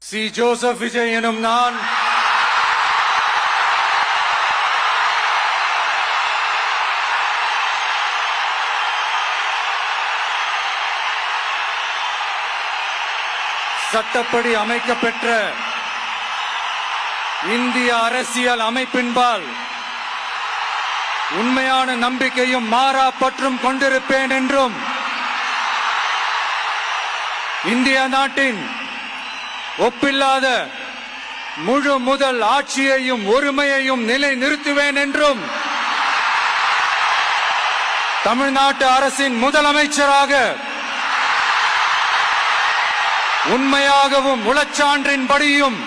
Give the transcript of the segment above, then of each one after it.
C. Joseph Vijay எனும் நான் சட்டப்படி அமைக்கப்பெற்ற இந்திய அரசியல் அமைப்பின்பால் உண்மையான நம்பிக்கையும் மாறா பற்றும் கொண்டிருப்பேன் என்றும் இந்திய நாட்டின் ஒப்பில்லாத முழு முதல் ஆட்சியையும் ஒருமையையும் நிலை நிறுத்துவேன் என்றும் தமிழ்நாட்டு அரசின் முதலமைச்சராக உண்மையாகவும் உளச்சான்றின்படியும்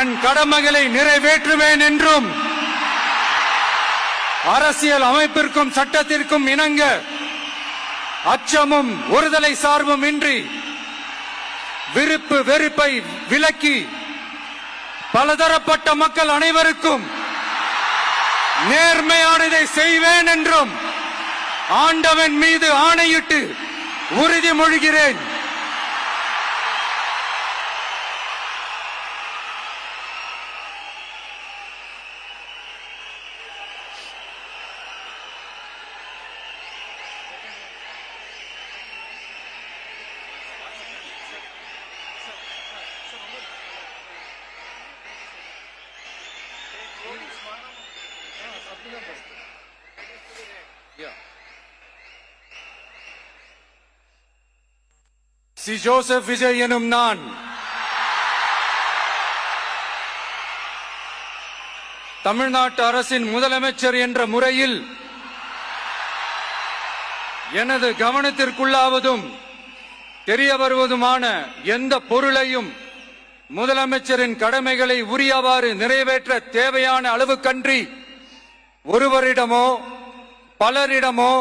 என் கடமைகளை நிறைவேற்றுவேன் என்றும் அரசியல் அமைப்பிற்கும் சட்டத்திற்கும் இணங்க அச்சமும் ஒருதலை சார்பும் இன்றி விருப்பு வெறுப்பை விலக்கி பலதரப்பட்ட மக்கள் அனைவருக்கும் நேர்மையானதை செய்வேன் என்றும் ஆண்டவன் மீது ஆணையிட்டு உறுதிமொழிகிறேன். சி. ஜோசப் விஜய் எனும் நான் தமிழ்நாட்டு அரசின் முதலமைச்சர் என்ற முறையில் எனது கவனத்திற்குள்ளாவதும் தெரிய வருவதுமான எந்த பொருளையும் முதலமைச்சரின் கடமைகளை உரியவாறு நிறைவேற்ற தேவையான அளவுக்கன்றி ஒருவரிடமோ பலரிடமோ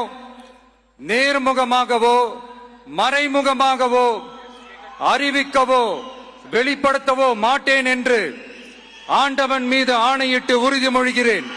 நேர்முகமாகவோ மறைமுகமாகவோ அறிவிக்கவோ வெளிப்படுத்தவோ மாட்டேன் என்று ஆண்டவன் மீது ஆணையிட்டு உறுதிமொழிகிறேன்.